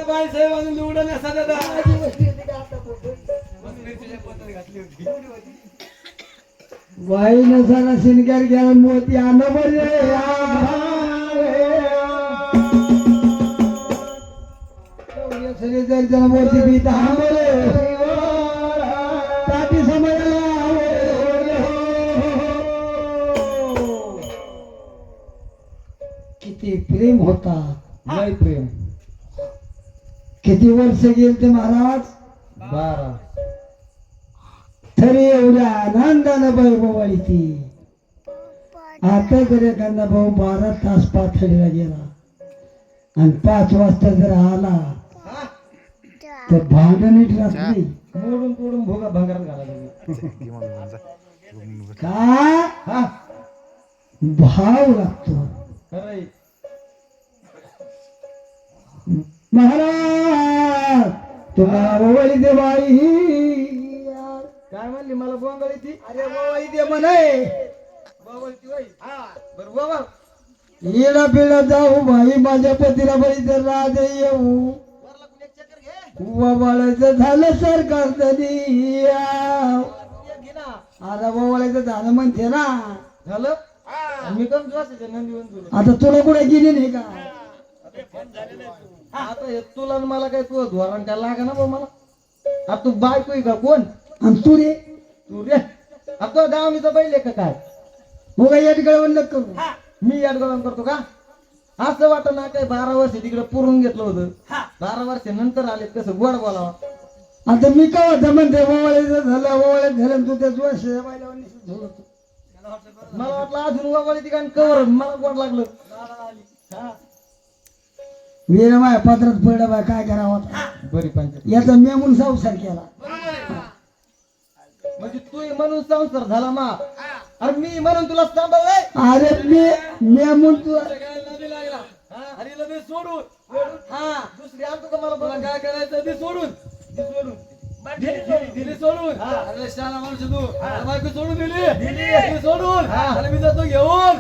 बाई साहेबांनी निवडून असा दादा वाई नसाला शिनकार घ्या मोती आण बरे जर जण मोती पीत ताटी किती प्रेम होता लय प्रेम किती वर्ष गेले ते महाराज 12 तरी एवढ्या आनंदानं बैभवाळी ती आता जर एखादा भाऊ 12 तास पाथडीला गेला आणि 5 वाजता जर आला तर भांडण नीट राहत नाही मोडून तोडून भोगा भांगारात घालायला का भाव लागतो खरंय महाराज तुम्हाला ओवळी दे बाई काय म्हणली मला बोंगळी ती अरे ओवळी दे म्हणे बोंगळी वय हा बरं बाबा येडा पिढा जाऊ बाई माझ्या पतीला बाई तर राज येऊ ववाळायचं झालं सरकार तरी आता ववाळायचं झालं म्हणते ना झालं मी कम जोसायचं नंदी आता तुला कुठे गेली नाही का आता हे तुला न मला काय तू धोरण काय लागा ना भाऊ मला आता तू बायको आहे का कोण आणि तू रे आता दावणीचा बैल आहे का काय मग यात गळवण नको करू मी यात गळण करतो का असं वाटत ना काय 12 वर्ष तिकडे पुरून घेतलं होतं 12 वर्ष नंतर आले कसं गोड बोलावा आता मी का होता म्हणते ववाळायचं झालं ववाळ्यात झालं तू त्या जोश मला वाटलं अजून वगळी ती काय कवर मला गोड लागलं वीर माय पत्रात पडलं बाय काय करावं बरी पंचायत याचा मेमून संसार केला म्हणजे तू म्हणून संसार झाला मा अरे मी म्हणून तुला सांभाळलंय अरे मेमून तू हरीला दे सोडून हा दुसरी आणतो का मला बघा काय करायचं ते सोडून दिली सोडून अरे शाला माणूस तू बायको सोडून दिली सोडून अरे मी जातो घेऊन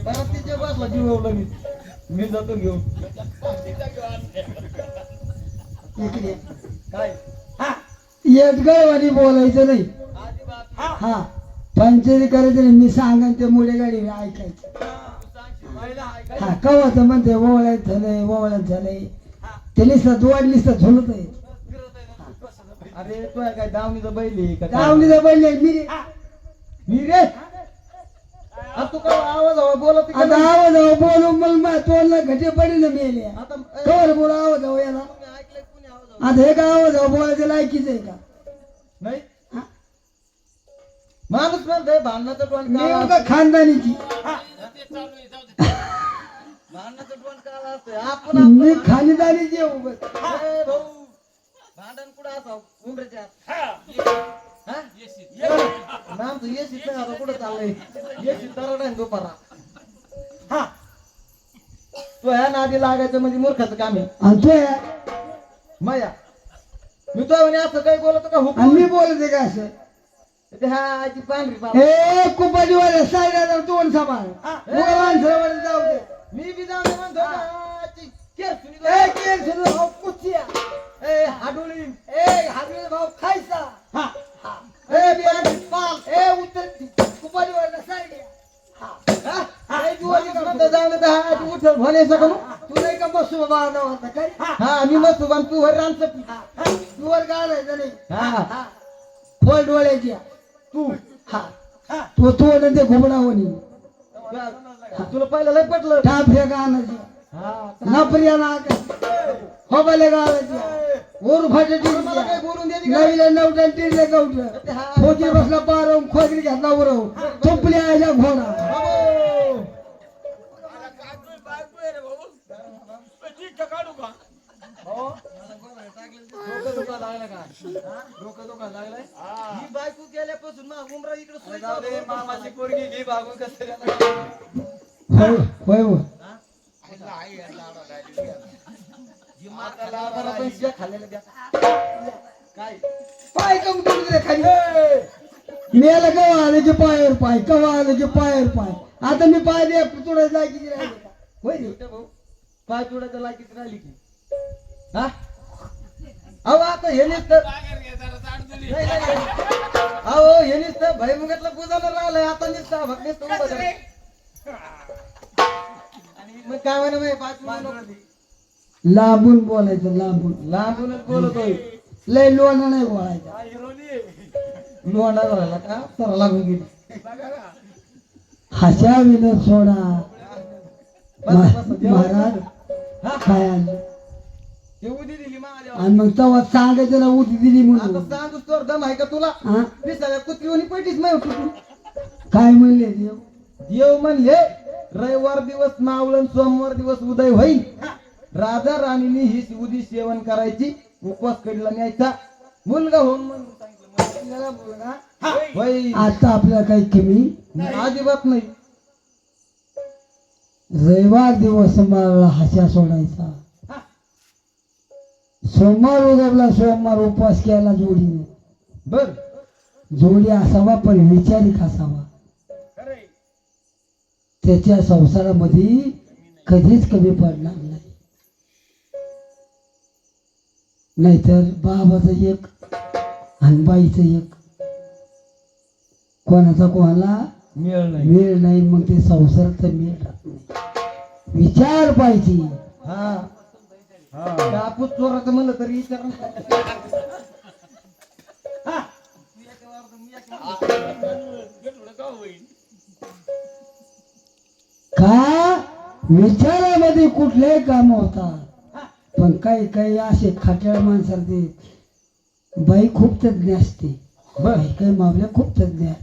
परत तिच्या बसला जीवलं मी जातो घेऊन काय येतगळवाणी बोलायचं नाही हा पंचायती करायचं नाही मी सांगा ते मुळे गाडी ऐकायचं हा कवाच म्हणते ववळ्यात झालंय ते लिस्टात वाढलीस तर झोलत आहे अरे तू काय दावणीचा बैल आहे का दावणीचा बैल मी रे तू काय आवाज हवा बोलत आता आवाज हवा बोलू मला तोंडला घटे पडले मेले आता कवर बोल आवाज हवा याला आता हे का आवाज हवा बोलायचं लायकीच आहे का नाही माणूस म्हणतोय भांडणाचं टोन नेमका खानदानीची भांडणाचं टोन काला असतंय आपण मी खानदानीची आहे उगाच. भाऊ भांडण कुठं असावं उमरेच्या आमचं येशीत नाही आता कुठं चाललंय येशीत दरड आहे दुपारा तू ह्या नादी लागायचं म्हणजे मूर्खाचं काम आहे आणि तो माया मी तो म्हणे असं काही बोलतो का आणि हुकूम मी बोलते का असं ते हा आजी पांढरी पांढरी. ए कुपाजी वाले साईडला तोंड सांभाळ उगा माणसाला जाऊ दे मी बी जाऊन म्हणतो ना, आजी, केस सुनी गं. ए केर सुरू भाऊ कुचिया ए हाडोळी ए हागले भाऊ खायचा हा ए बियाणी पाल ए उत्तर कुपाजी वाले साईड उठल भले सकलो तू नाही का बसू बाबा नव्हता काय हा मी मस्त बांध तू वर रांचत तू वर घालायचं नाही हा खोल डोळ्याची तू हा तू तोंड ते घुमडावणी तुला पहिलं लय पटलं टाप हे गाण्याची हा नपरिया ना हो बले गावाची ओर फाटे मला काय बोलून द्यायची का? नवीला नवटा टिरले गवट खोजी बसला पारव खोजरी घातला उरव चुपली आयला घोडा बाबू. हो? डोकं दुखायला लागलं का? डोकं दुखायला लागलंय? ही बायको गेल्यापासून मा उमरा इकडे सोय जाऊ दे, मामाची पोरगी घे भागून कसं होय होय होय जी माता लावायला पण शिया खाल्लेलं द्या. काय पाय कम करून दे खाली मेला कवा आले की पायावर पाय कवा आले की पायावर पाय आता मी पाय दे तुला जायची राहिली का होय रे इथं भाऊ पाय तुडायच्या लायकीत राहिली की हा अहो आता हे नुसतं अहो हे नुसतं भैमुगातलं पूजाला राहिलंय आता नुसतं भक्त नुसतं उभं झालंय. मग काय म्हणे माहिती, 5 मिनिटं लांबून बोलायचं, लांबून. लांबूनच बोलतोय. लय लोणं नाही बोलायचं. लोंढा झाला का तर लागून गेली. हशा विनोद सोडा. बस, जेवण महाराज हा? काय आणलं? हे उदी दिली महादेवा. आणि मग तेव्हा सांगायचं ना उठी दिली आता म्हणून. सांगूच तर दम आहे का तुला? हा? मी सगळ्या कुत्रीवणी पैटीच नाही उठू. काय म्हणले देव? देव म्हणले रविवार दिवस मावळण सोमवार दिवस उदय होईल. राजा राणीने ही उदी सेवन करायची, उपवास करीला न्यायचा, मुलगा होऊन म्हणून सांगितलं. मुलगा होईल. आता आपल्याला काही कमी अजिबात नाही. रविवार दिवस मला हशा सोडायचा. सोमवार उगवला, सोमवार उपवास केला जोडीने. बर जोडी असावा पण विचारिक असावा. त्याच्या संसारामध्ये कधीच कमी पडणार नाही. नाहीतर बाबाचं एक आणि बाईचं एक, कोणाचा कोणाला मिळ नाही. वेळ नाही. मग ते संसारात मेळ राहत नाही. विचार पाहिजे. हा कापूस चोराचं म्हणलं तरी विचार का विचारामध्ये कुठलेही काम होतात. पण काही काही असे खाट्याळ माणसाचे बाई खूप तज्ञ असते. काही काही मावल्या खूप तज्ञ आहेत.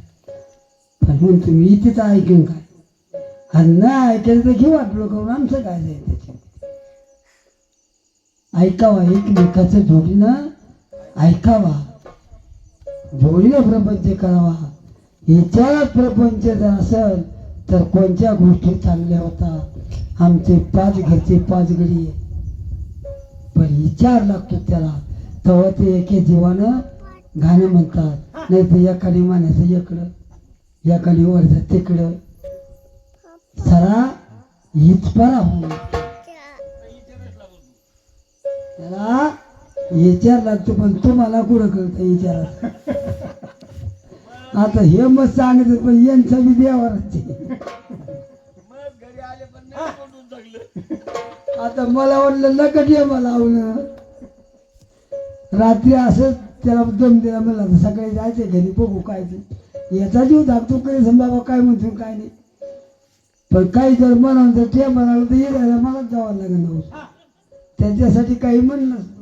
पण म्हणून तुम्ही इथेच ऐकून काय आणि नाही ऐकायचं तर घेऊ आपलं करून, आमचं काय जाईल त्याच्यामध्ये. ऐकावा, एकमेकाचं जोडीनं ऐकावा, जोडीनं प्रपंच करावा. विचारात प्रपंच जर असेल तर कोणत्या गोष्टी चांगल्या होतात. आमचे 5 घरचे 5 गडी आहे, पण विचार लागतो त्याला. तेव्हा ते एके जीवानं गाणं म्हणतात. नाही तर एखादी माण्याचं इकडं, एखादी वरचं तिकडं, सरा हिचपरा होऊन त्याला विचार लागतो. पण तुम्हाला कुठं कळतं विचारात? आता हे मग सांगितलं पण यांचा बी देवाराचे. आता मला वाटलं नकट ये मला आवडलं. रात्री असं त्याला दम दिला, मला सकाळी जायचं घरी बघू काय ते याचा जीव धाकतो काही बाबा काय म्हणतो काय नाही. पण काही जर म्हणाल तर ते म्हणाल तर येईल मलाच जावं लागेल ना. त्याच्यासाठी काही म्हण नसतो.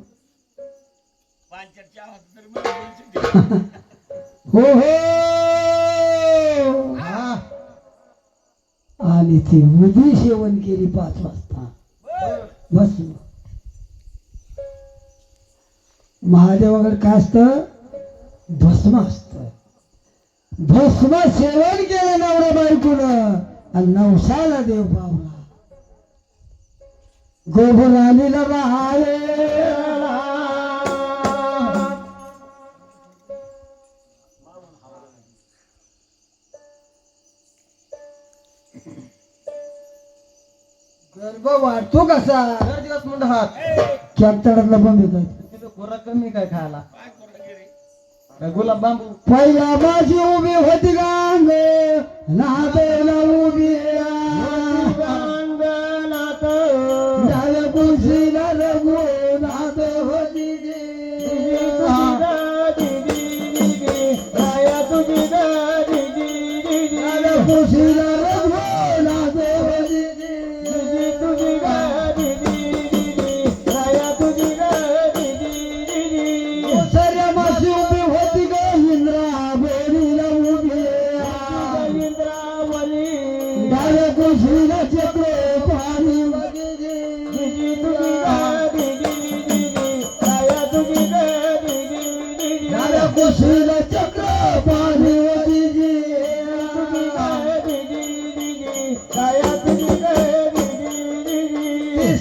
हो हो. आणि ती उदी सेवन केली 5 वाजता. बस महादेवाकडे काय असतं? भस्म असतं. भस्म सेवन केलं नवरा बायकोनं आणि नवसाला देव पावला. गोबरालीला राहायला गर्भ वाटतो कसा? दर दिवस म्हणतो हात कॅप्टनला बंद येतात. तिथं खोराक कमी काय खायला? काय गुलाब बांबू? पहिला माझी उभी होती गांग नादेला उभी डाव्या कुशीला रघु नाद होती कुशीला रघु नाद होती सर्या माशी उभी होती ग इंद्रावरीला उभी डाव्या कुशीला चक्र पाणी डाव्या कुशीला चक्र पाणी होती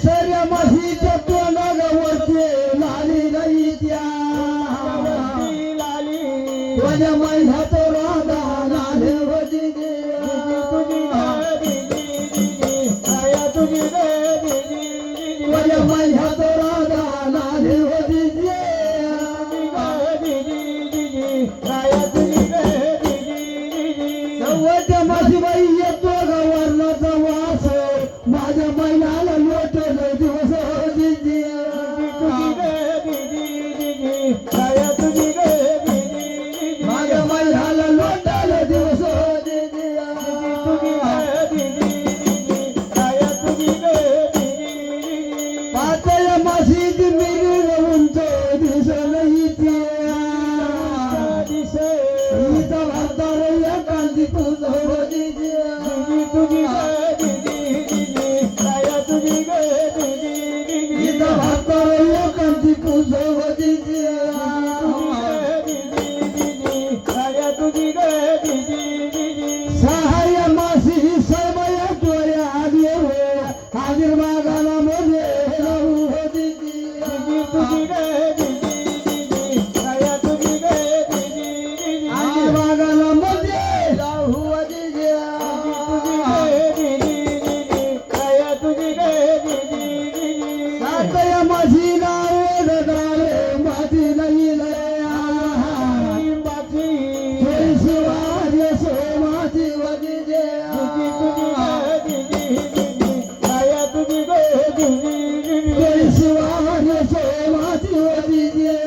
सर्या माशीच्या तोंडावरती लाली नाही त्या माझ्या महिन्यात राधा लाली होती माशीत मिळून उंच दिसल इथे इथं म्हातार एकांती तुझं दिदी तुझी इथं म्हातार एकांती तुझं दिदी सहाय्य मासी समय चोऱ्या आली हाजीर मागाला मध्ये राहू दिदी हाजीर मागाला मध्ये राहू सातया मासी नाव दारे माती नाही शिवाय सोमाची वदिजे शिवाय सोमाची वदिजे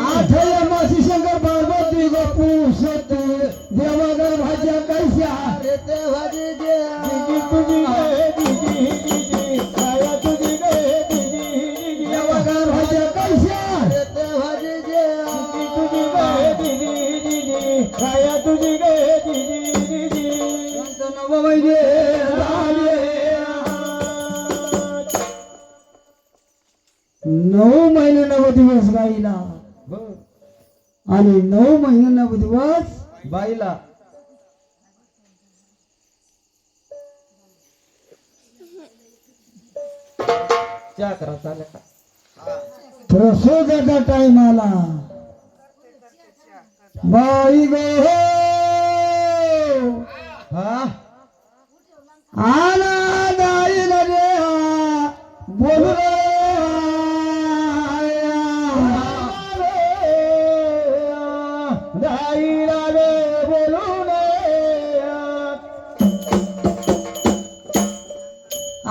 आठया मासी शंकर पार्वती गपू सत देवागर भाज्या कैश्या रे ते वदिजे देवागर भाज्या कैश्या रे ते वदिजे नववैजे राजे 9 महिने 9 दिवस गाईला आणि 9 महिने 9 दिवस बाईला चहा करा चालेल का? प्रसोदाचा टाइम आला बाई गो हा आला जाईल रे बोलू रे जाईला रे बोलू रे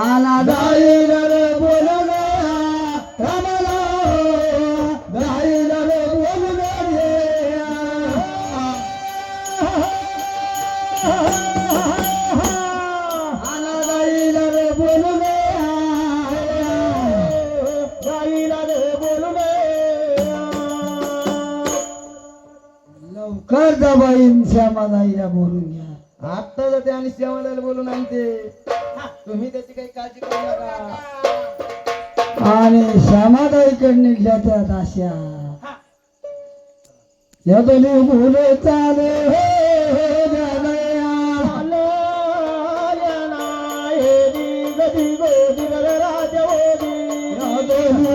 आला जाईल रे बोलू रे रामाला जाईल रे बोलू रे आला जाईल रे बोलू रे जाईल रे बोलू रे लवकर दबाईन श्यामादाईला बोलून घ्या आता जाते आणि श्यामाला बोलून आणते तुम्ही त्याची काही काळजी करू नका आणि श्यामादाईकडे निघल्या त्यात अशा या दोन्ही मुले चाले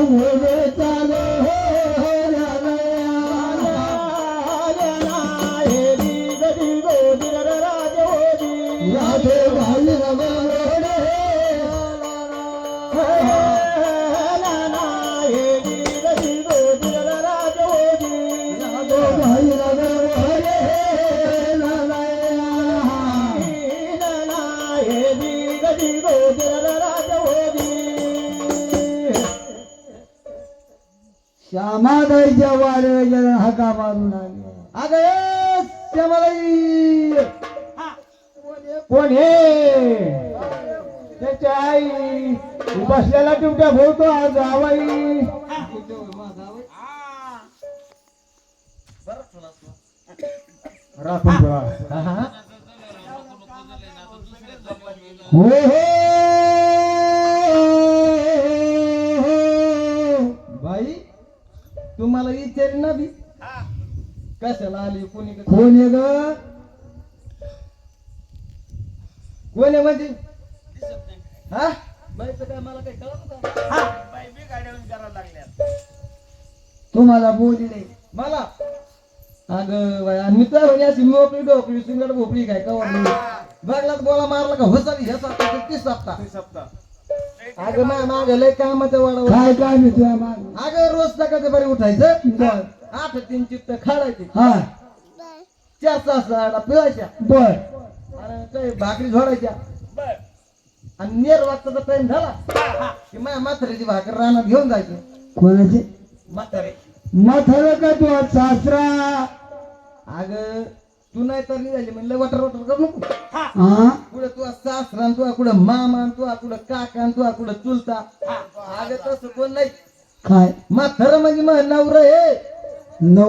मुले चाले राधे भाई रमणे भाई श्यामादाईच्या वाड्याला गेला हाका मारून आले अगं श्यामालाई कोण हे त्याची आई बसलेला तुमच्या भोवतो आज आवाई राखून ठेवा हो बाई तुम्हाला विचारी ना बी कशाला आली कोणी कोण आहे ग कोण आहे म्हणजे हा बाईचं काय मला काही कळत का तुम्हाला बोलले मला अगं बाई आणि मी तर म्हणे अशी मोकळी डोकळी सिंगड भोपळी काय कवर बघलाच बोला मारला का होसाली ह्या सप्ताह 30 सप्ताह अगं माग लय कामाचं वाढवलं काय काय मी तुझ्या माग अगं रोज सकाळचं बरी उठायचं बर 8-3 चित्त खाडायची हा 4-6 पिवायच्या बर आणि काही भाकरी झोडायच्या आणि नेर वाजताचा टाइम झाला की माझ्या म्हातारीची भाकर रानात घेऊन जायची कोणाचे म्हातारे म्हातारा का तू आज सासरा अगं तू नाही तर निघाली म्हणलं वटर वटर करू नको हा कुठं तुझा सासरा तुझा कुठं मामा तुझा कुठं काका तुझा कुठं चुलता अगं तसं कोण नाही काय म्हातारं म्हणजे मग नवरं हे नऊ